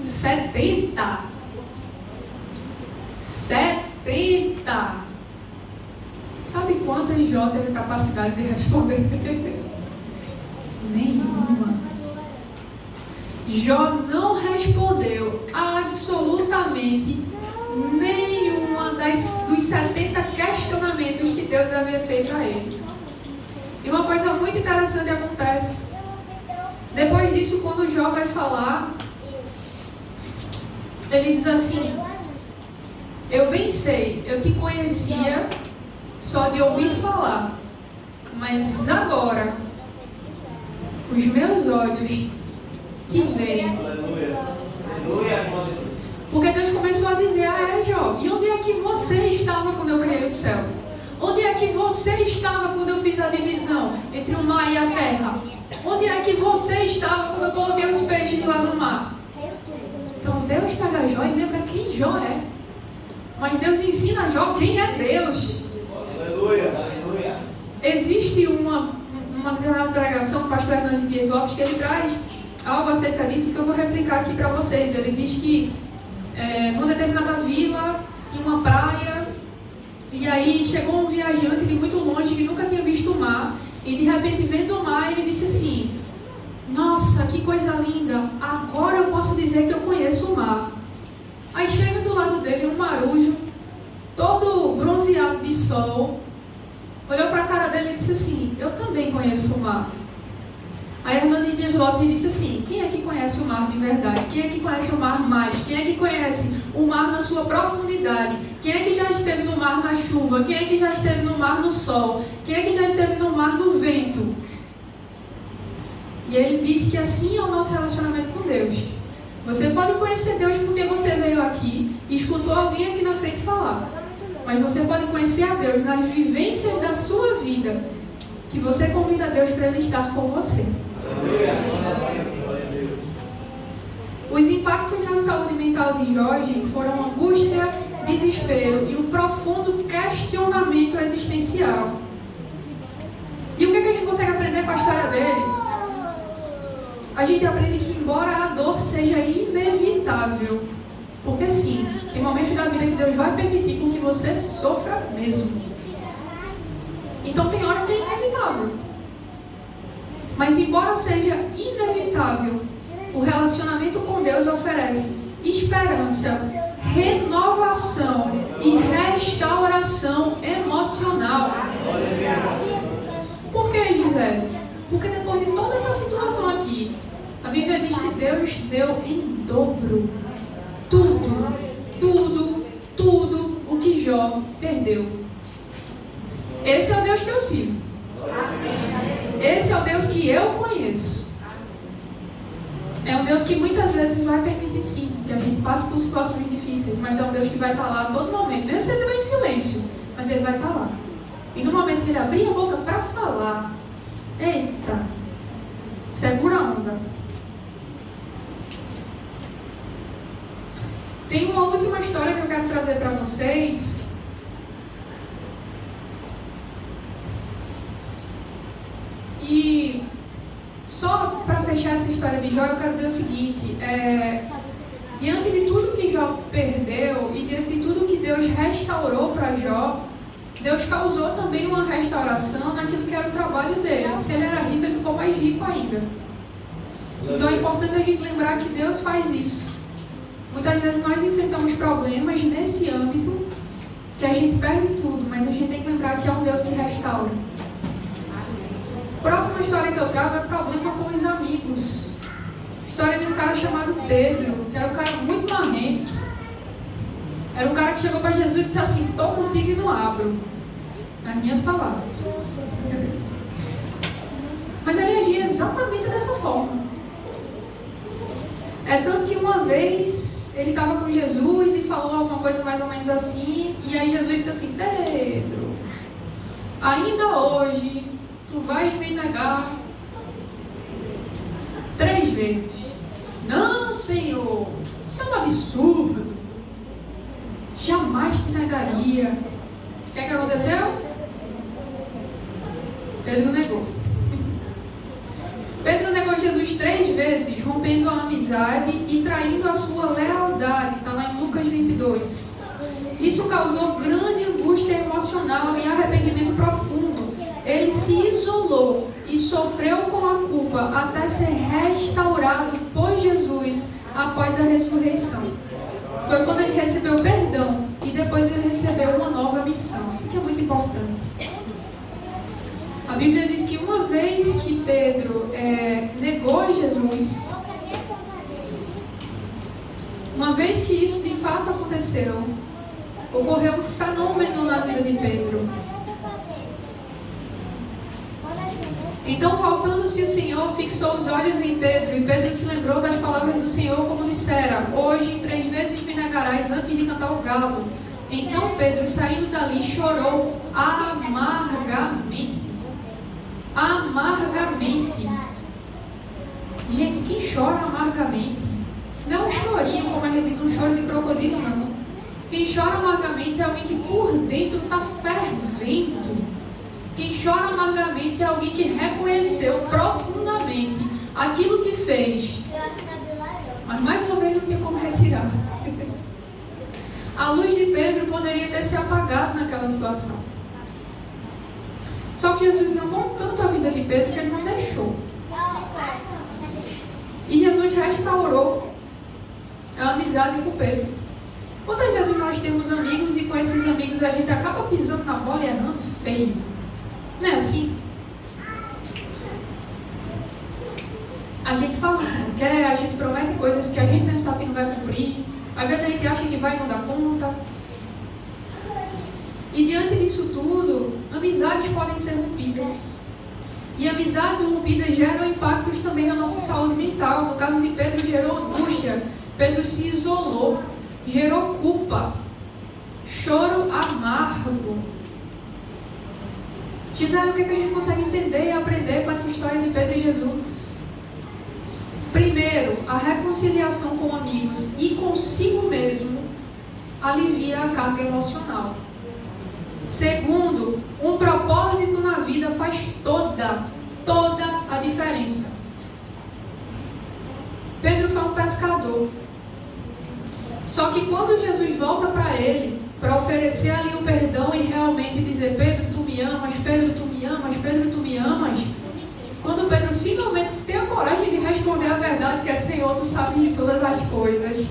70. 70. Sabe quantas Jó teve capacidade de responder? Nenhuma. Jó não respondeu absolutamente nenhuma dos 70 questionamentos que Deus havia feito a ele. E uma coisa muito interessante acontece. Depois disso, quando Jó vai falar, ele diz assim: eu bem sei, eu te conhecia só de ouvir falar, mas agora os meus olhos te veem. Aleluia. Aleluia. Porque Deus começou a dizer: Jó, e onde é que você estava quando eu criei o céu? Onde é que você estava quando eu fiz a divisão entre o mar e a terra? Onde é que você estava quando eu coloquei os peixes lá no mar? Então Deus pega Jó e lembra quem Jó é. Mas Deus ensina a Jó quem é Deus. Aleluia. Aleluia. Existe uma determinada pregação do pastor Hernandes Dias Lopes que ele traz algo acerca disso que eu vou replicar aqui para vocês. Ele diz que numa determinada vila tinha uma praia e aí chegou um viajante de muito longe que nunca tinha visto o mar e de repente vendo o mar ele disse assim: nossa, que coisa linda, agora eu posso dizer que eu conheço o mar. Aí chega do lado dele um marujo todo bronzeado de sol, olhou para a cara dele e disse assim: eu também conheço o mar. Aí Hernandes Dias Lopes disse assim: quem é que conhece o mar de verdade? Quem é que conhece o mar mais? Quem é que conhece o mar na sua profundidade? Quem é que já esteve no mar na chuva? Quem é que já esteve no mar no sol? Quem é que já esteve no mar no vento? E ele diz que assim é o nosso relacionamento com Deus. Você pode conhecer Deus porque você veio aqui e escutou alguém aqui na frente falar. Mas você pode conhecer a Deus nas vivências da sua vida, que você convida a Deus para Ele estar com você. Os impactos na saúde mental de Jó, gente, foram angústia, desespero e um profundo questionamento existencial. E o que a gente consegue aprender com a história dele? A gente aprende que embora a dor seja inevitável, porque sim, tem momentos da vida que Deus vai permitir com que você sofra mesmo. Então tem hora que é inevitável. Mas embora seja inevitável, o relacionamento com Deus oferece esperança, renovação e restauração emocional. Por que, Gisele? Porque depois de toda essa situação aqui, a Bíblia diz que Deus deu em dobro tudo o que Jó perdeu. Esse é o Deus que eu sirvo. Esse é o Deus que eu conheço. É um Deus que muitas vezes vai permitir sim que a gente passe por situações difíceis, mas é um Deus que vai estar lá a todo momento, mesmo se ele estiver em silêncio, mas ele vai estar lá. E no momento que ele abrir a boca para falar, eita, segura a onda. Tem uma última história que eu quero trazer para vocês. E só para fechar essa história de Jó, eu quero dizer o seguinte: diante de tudo que Jó perdeu e diante de tudo que Deus restaurou para Jó, Deus causou também uma restauração naquilo que era o trabalho dele. Se ele era rico, ele ficou mais rico ainda. Então é importante a gente lembrar que Deus faz isso. Muitas vezes nós enfrentamos problemas nesse âmbito que a gente perde tudo, mas a gente tem que lembrar que é um Deus que restaura. Próxima história que eu trago é problema com os amigos. História de um cara chamado Pedro, que era um cara muito marrento. Era um cara que chegou para Jesus e disse assim: estou contigo e não abro. Nas minhas palavras. Mas ele agia exatamente dessa forma. É tanto que uma vez ele estava com Jesus e falou alguma coisa mais ou menos assim, e aí Jesus disse assim: Pedro, ainda hoje tu vais me negar 3 vezes. Não, Senhor, isso é um absurdo. Jamais te negaria. O que aconteceu? Pedro negou. Pedro negou Jesus 3 vezes, rompendo a amizade e traindo a sua lealdade. Está lá em Lucas 22. Isso causou grande angústia emocional e arrependimento profundo. Ele se isolou e sofreu com a culpa até ser restaurado por Jesus após a ressurreição. Foi quando ele recebeu perdão e depois ele recebeu uma nova missão. Isso aqui é muito importante. A Bíblia diz que uma vez que Pedro negou a Jesus, uma vez que isso de fato aconteceu, ocorreu um fenômeno na vida de Pedro. Então, voltando-se o Senhor, fixou os olhos em Pedro, e Pedro se lembrou das palavras do Senhor, como dissera: hoje 3 vezes me negarás antes de cantar o galo. Então Pedro, saindo dali, chorou amargamente. Amargamente. Gente, quem chora amargamente não é um chorinho, como a gente diz, um choro de crocodilo, não. Quem chora amargamente é alguém que por dentro está fervendo. Quem chora amargamente é alguém que reconheceu profundamente aquilo que fez. Mas mais uma vez não tem como retirar. A luz de Pedro poderia ter se apagado naquela situação. Só que Jesus amou tanto a vida de Pedro que ele não deixou. E Jesus restaurou a amizade com Pedro. Quantas vezes nós temos amigos e com esses amigos a gente acaba pisando na bola e errando feio? Não é assim? A gente fala que não quer, a gente promete coisas que a gente mesmo sabe que não vai cumprir. Às vezes a gente acha que vai e não dá conta. E diante disso tudo, amizades podem ser rompidas. E amizades rompidas geram impactos também na nossa saúde mental. No caso de Pedro, gerou angústia. Pedro se isolou. Gerou culpa. Choro amargo. Gisele, o que a gente consegue entender e aprender com essa história de Pedro e Jesus? Primeiro, a reconciliação com amigos e consigo mesmo alivia a carga emocional. Segundo, um propósito na vida faz toda a diferença. Pedro foi um pescador. Só que quando Jesus volta para ele, para oferecer ali o perdão e realmente dizer: Pedro, tu me amas, Pedro, tu me amas, Pedro, tu me amas. Quando Pedro finalmente tem a coragem de responder a verdade, que é: Senhor, tu sabes de todas as coisas.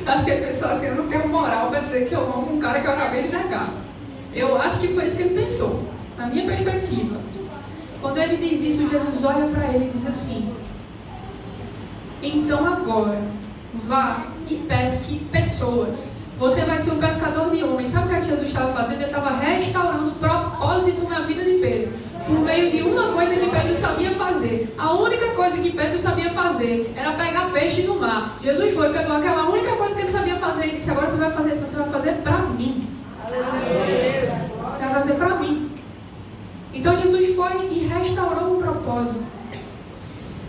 Acho que ele pensou assim: eu não tenho moral para dizer que eu amo um cara que eu acabei de negar. Eu acho que foi isso que ele pensou, na minha perspectiva. Quando ele diz isso, Jesus olha para ele e diz assim: então agora, vá e pesque pessoas. Você vai ser um pescador de homens. Sabe o que Jesus estava fazendo? Ele estava restaurando o propósito na vida de Pedro, por meio de uma coisa que Pedro sabia fazer. A única coisa que Pedro sabia fazer era pegar peixe no mar. Jesus foi, pegou aquela única coisa que ele sabia fazer e disse: agora você vai fazer para mim. Você vai fazer para mim. Então Jesus foi e restaurou o propósito.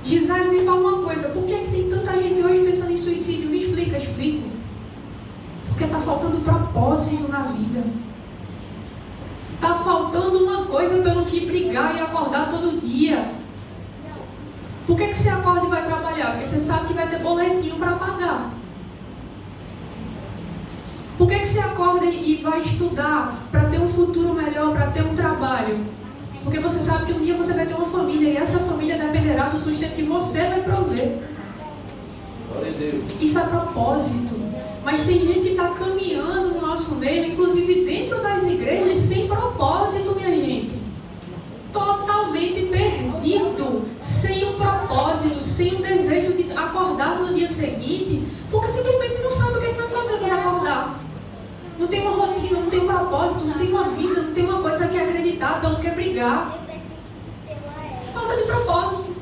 Gisele, me fala uma coisa: por que tem tanta gente hoje pensando em suicídio? Me explica. Explico. Porque está faltando propósito na vida. Está faltando uma coisa pelo que brigar e acordar todo dia. Por que você acorda e vai trabalhar? Porque você sabe que vai ter boletinho para pagar. Por que você acorda e vai estudar para ter um futuro melhor, para ter um trabalho? Porque você sabe que um dia você vai ter uma família e essa família dependerá do sustento que você vai prover. Isso é propósito. Mas tem gente que está caminhando no nosso meio, inclusive dentro das igrejas, sem propósito, minha gente. Totalmente perdido, sem um propósito, sem um desejo de acordar no dia seguinte, porque simplesmente não sabe o que vai fazer para acordar. Não tem uma rotina, não tem um propósito, não tem uma vida, não tem uma coisa que acreditar, pelo que brigar. Falta de propósito.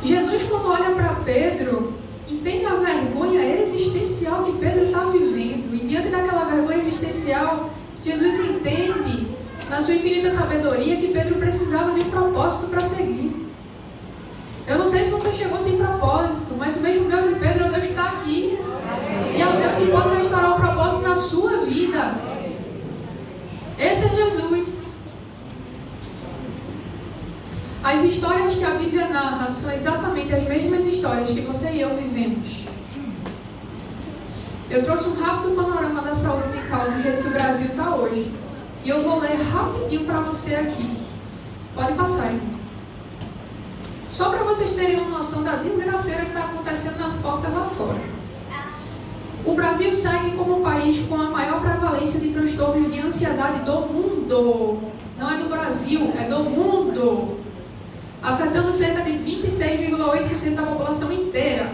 Jesus, quando olha para Pedro, entende a vergonha existencial que Pedro está vivendo. E diante daquela vergonha existencial, Jesus entende, na sua infinita sabedoria, que Pedro precisava de um propósito para seguir. Eu não sei se você chegou sem propósito, mas o mesmo Deus de Pedro é o Deus que está aqui. E é o Deus que pode restaurar o propósito na sua vida. Esse é Jesus. As histórias que a Bíblia narra são exatamente as mesmas histórias que você e eu vivemos. Eu trouxe um rápido panorama da saúde mental do jeito que o Brasil está hoje. E eu vou ler rapidinho para você aqui. Pode passar, irmão. Só para vocês terem uma noção da desgraceira que está acontecendo nas portas lá fora. O Brasil segue como o país com a maior prevalência de transtornos de ansiedade do mundo. Não é do Brasil, é do mundo. Afetando cerca de 26,8% da população inteira.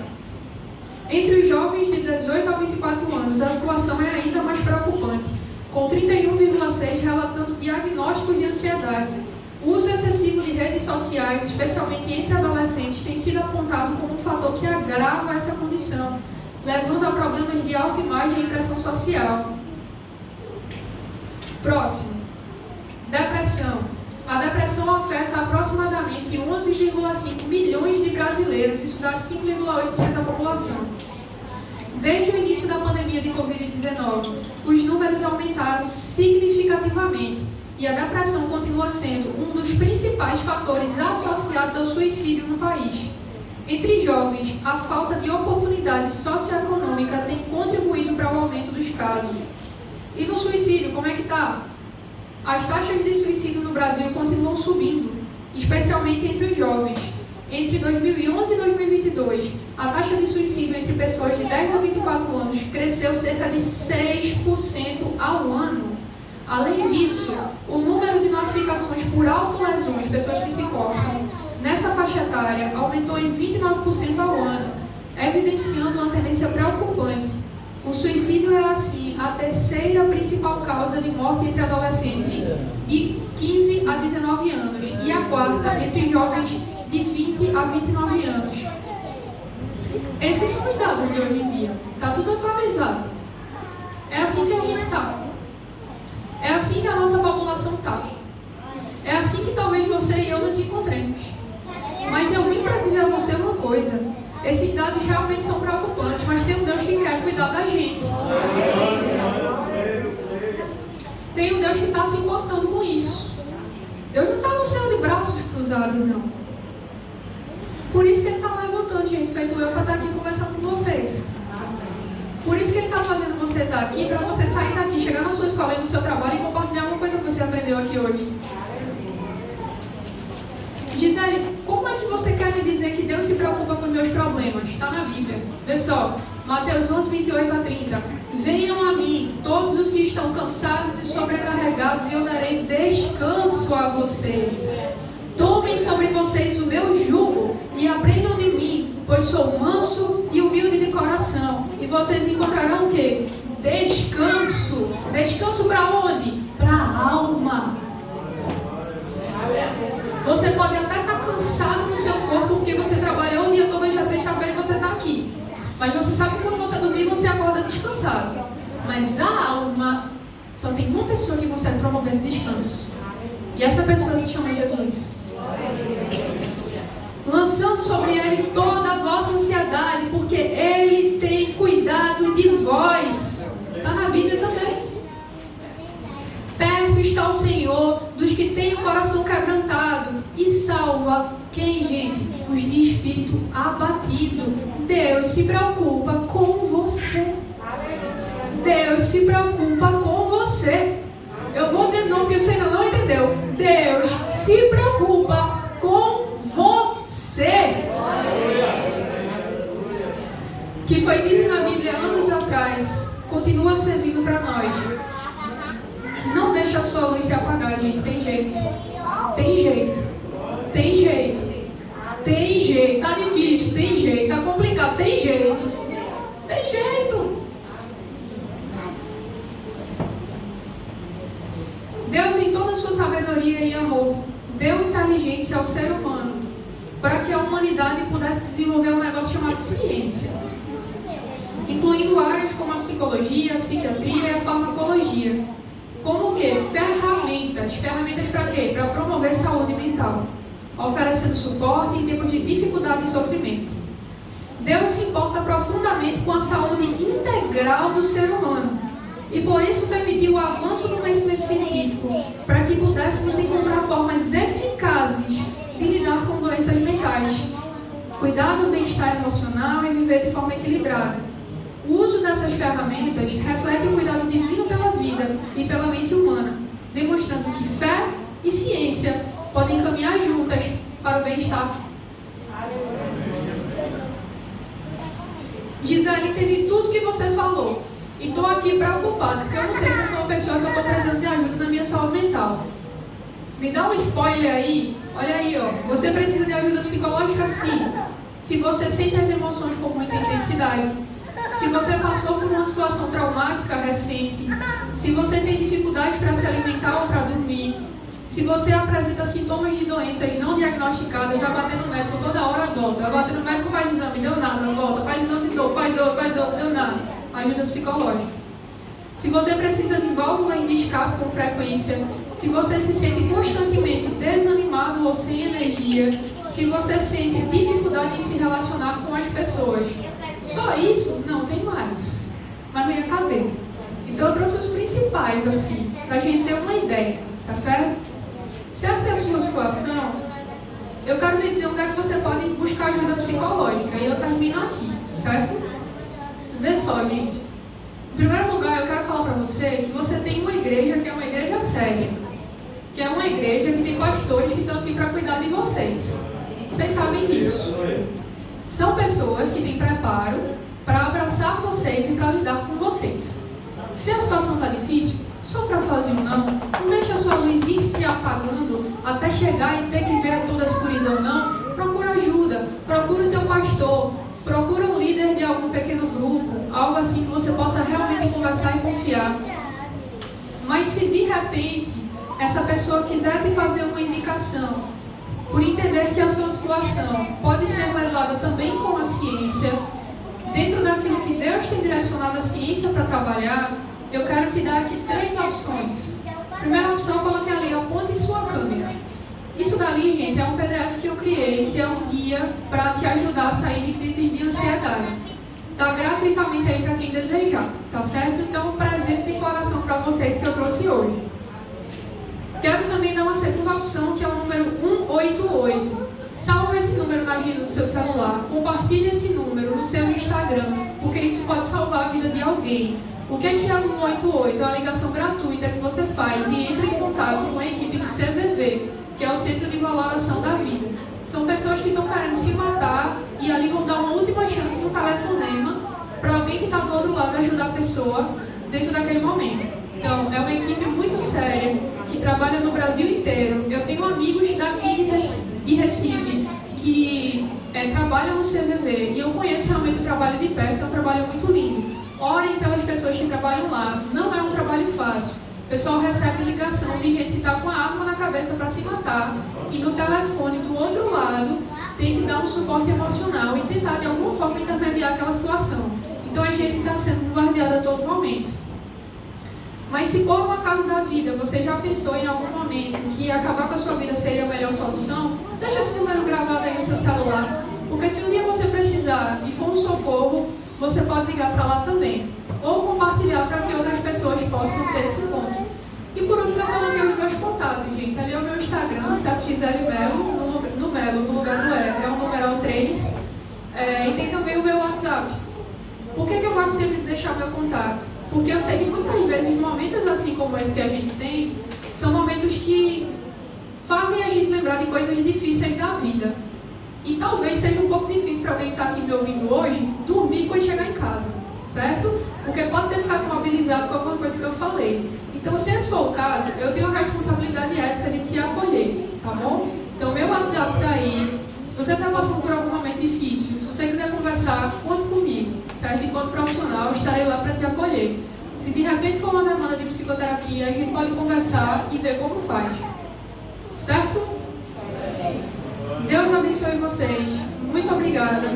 Entre os jovens de 18 a 24 anos, a situação é ainda mais preocupante. com 31,6% relatando diagnósticos de ansiedade. O uso excessivo de redes sociais, especialmente entre adolescentes, tem sido apontado como um fator que agrava essa condição, levando a problemas de autoimagem e pressão social. Próximo. Depressão. A depressão afeta aproximadamente 11,5 milhões de brasileiros, isso dá 5,8% da população. Desde o início da pandemia de Covid-19, os números aumentaram significativamente e a depressão continua sendo um dos principais fatores associados ao suicídio no país. Entre jovens, a falta de oportunidade socioeconômica tem contribuído para o aumento dos casos. E no suicídio, como é que está? As taxas de suicídio no Brasil continuam subindo, especialmente entre os jovens. Entre 2011 e 2022, a taxa de suicídio entre pessoas de 10 a 24 anos cresceu cerca de 6% ao ano. Além disso, o número de notificações por autolesões, pessoas que se cortam, nessa faixa etária aumentou em 29% ao ano, evidenciando uma tendência preocupante. O suicídio é, assim, a terceira principal causa de morte entre adolescentes de 15 a 19 anos e a quarta entre jovens de 20 a 29 anos. Esses são os dados de hoje em dia. Está tudo atualizado. É assim que a gente está. É assim que a nossa população está. É assim que talvez você e eu nos encontremos. Mas eu vim para dizer a você uma coisa. Esses dados realmente são preocupantes, mas tem um Deus que quer cuidar da gente. Tem um Deus que está se importando com isso. Deus não está no céu de braços cruzados, não. Por isso que Ele está levantando gente, feito eu, para estar aqui conversando com vocês. Por isso que Ele está fazendo você estar aqui, para você sair daqui, chegar na sua escola e no seu trabalho e compartilhar alguma coisa que você aprendeu aqui hoje. Gisele, como é que você quer me dizer que Deus se preocupa com os meus problemas? Está na Bíblia. Vê só, Mateus 11, 28 a 30. Venham a mim, todos os que estão cansados e sobrecarregados, e eu darei descanso a vocês. Tomem sobre vocês o meu jugo e aprendam de mim, pois sou manso e humilde de coração. E vocês encontrarão o quê? Descanso. Descanso para onde? Para a alma. Você pode até estar cansado no seu corpo porque você trabalhou o dia todo, hoje é sexta-feira e você está aqui. Mas você sabe que quando você dormir, você acorda descansado. Mas a alma, só tem uma pessoa que consegue promover esse descanso. E essa pessoa se chama Jesus. Lançando sobre Ele toda a vossa ansiedade, porque Ele tem cuidado de vós. Está na Bíblia também. Perto está o Senhor dos que têm o coração quebrantado e salva quem, gente? Os de espírito abatido. Deus se preocupa com você. Deus se preocupa com você. Eu vou dizer não, porque você ainda não entendeu. Deus se preocupa com você. Que foi dito na Bíblia anos atrás, continua servindo para nós. Não deixe a sua luz se apagar, gente. Tem jeito. Tem jeito. Tem jeito. Tem jeito. Tá difícil. Tem jeito. Tá complicado. Tem jeito. Tem jeito. Deus, em toda a sua sabedoria e amor, deu inteligência ao ser humano para que a humanidade pudesse desenvolver um negócio chamado ciência, incluindo áreas como a psicologia, a psiquiatria e a farmacologia. Como o quê? Ferramentas. Ferramentas para quê? Para promover saúde mental, oferecendo suporte em tempos de dificuldade e sofrimento. Deus se importa profundamente com a saúde integral do ser humano e por isso permitiu o avanço do conhecimento científico para que pudéssemos encontrar formas eficazes de lidar com doenças mentais, cuidar do bem-estar emocional e viver de forma equilibrada. O uso dessas ferramentas reflete o cuidado divino pela vida e pela mente humana, demonstrando que fé e ciência podem caminhar juntas para o bem-estar. Gisele, entendi tudo que você falou e estou aqui preocupada, porque eu não sei se eu sou uma pessoa que eu estou precisando de ajuda na minha saúde mental. Me dá um spoiler aí. Olha aí, ó. Você precisa de ajuda psicológica? Sim. Se você sente as emoções com muita intensidade, Se você passou por uma situação traumática recente, se você tem dificuldade para se alimentar ou para dormir, se você apresenta sintomas de doenças não diagnosticadas, vai bater no médico toda hora, volta. Vai bater no médico, faz exame, deu nada, volta. Faz exame de novo, faz outro, deu nada. Ajuda psicológica. Se você precisa de válvulas de escape com frequência, se você se sente constantemente desanimado ou sem energia, se você sente dificuldade em se relacionar com as pessoas, só isso não tem mais. Mas não ia caber. Então eu trouxe os principais, assim, pra gente ter uma ideia, tá certo? Se essa é a sua situação, eu quero lhe dizer onde é que você pode buscar ajuda psicológica. E eu termino aqui, certo? Vê só, gente. Em primeiro lugar, eu quero falar para você que você tem uma igreja que é uma igreja séria. Que é uma igreja que tem pastores que estão aqui para cuidar de vocês. Vocês sabem disso. São pessoas que têm preparo para abraçar vocês e para lidar com vocês. Se a situação está difícil, sofra sozinho não. Não deixe a sua luz ir se apagando até chegar e ter que ver toda a escuridão, não. Procura ajuda. Procura o teu pastor. Procura um líder de algum pequeno grupo, algo assim que você possa realmente conversar e confiar. Mas se de repente essa pessoa quiser te fazer uma indicação, por entender que a sua situação pode ser levada também com a ciência, dentro daquilo que Deus tem direcionado a ciência para trabalhar, eu quero te dar aqui 3 opções. Primeira opção, eu coloquei ali, aponte sua câmera. Isso dali, gente, é um PDF que eu criei, que é um guia para te ajudar a sair de crises de ansiedade. Tá gratuitamente aí para quem desejar, tá certo? Então, um presente de coração para vocês que eu trouxe hoje. Quero também dar uma segunda opção, que é o número 188. Salve esse número na agenda do seu celular, compartilhe esse número no seu Instagram, porque isso pode salvar a vida de alguém. O que é o 188? É uma ligação gratuita que você faz e entra em contato com a equipe do CVV, que é o Centro de Valoração da Vida. São pessoas que estão querendo se matar e ali vão dar uma última chance no telefonema para alguém que está do outro lado ajudar a pessoa dentro daquele momento. Então, é uma equipe muito séria, que trabalha no Brasil inteiro. Eu tenho amigos daqui de Recife que trabalham no CVV e eu conheço realmente o trabalho de perto, é um trabalho muito lindo. Orem pelas pessoas que trabalham lá, não é um trabalho fácil. O pessoal recebe ligação de gente que está com a arma na cabeça para se matar e no telefone do outro lado tem que dar um suporte emocional e tentar de alguma forma intermediar aquela situação. Então a gente está sendo bombardeada a todo momento. Mas se por um acaso da vida você já pensou em algum momento que acabar com a sua vida seria a melhor solução, deixa esse número gravado aí no seu celular, porque se um dia você precisar e for um socorro, você pode ligar para lá também, ou compartilhar para que outras pessoas possam ter esse encontro. E por último, eu coloquei os meus contatos, gente. Ali é o meu Instagram, CertoXL Melo, no Melo, no lugar do E, é o numeral 3. E tem também o meu WhatsApp. Por que eu gosto sempre de deixar meu contato? Porque eu sei que muitas vezes, momentos assim como esse que a gente tem, são momentos que fazem a gente lembrar de coisas difíceis da vida. E talvez seja um pouco difícil para alguém que está aqui me ouvindo hoje, dormir quando chegar em casa, certo? Porque pode ter ficado mobilizado com alguma coisa que eu falei. Então, se esse for o caso, eu tenho a responsabilidade ética de te acolher, tá bom? Então, meu WhatsApp está aí. Se você está passando por algum momento difícil, se você quiser conversar, conte comigo, certo? Enquanto profissional, eu estarei lá para te acolher. Se de repente for uma demanda de psicoterapia, a gente pode conversar e ver como faz. Certo? Deus abençoe vocês. Muito obrigada.